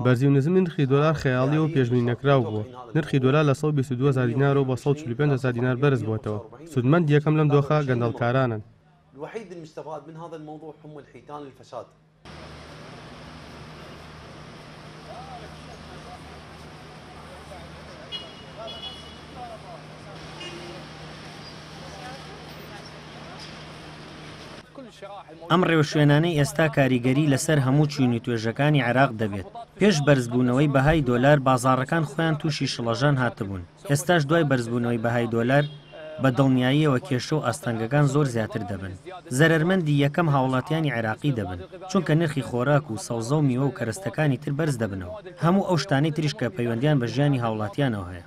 بەرزی و نزمی نرخی دۆلار خەیاڵی و پێشبینی نەکراو بووە. نرخی دۆلار لە 122,000 دینار و بە 145,000 دینار بەرز بووەتەوە. سودمەند یەکەم لەم دۆخە گەندەڵکارانن. ئەم ڕێوەشوێنانەی ئێستا کاریگەری لەسەر هەموو چوینی توێژەکانی عێراق دەبێت. پێش بەرزبوونەوەی بەهای دۆلار بازاڕەکان خۆیان تووشی شڵەژان هاتبوون. ئێستاش دوای بەرزبوونەوەی بەهای دۆلار بە دڵنیاییەوە کێشە و ئاستەنگەکان زۆر زیاتر دەبن. زەرمەندی یەکەم هاوڵاتیانی عێراقی دەبن، چونکە نرخی خۆراک و سەوزە و میوە و کەرەستەکانی تر بەرز دەبنەوە. هەموو ئەو شتانەی تریش کە پەیوەندیان بە ژیانی هاوڵاتیانەوە هەیە.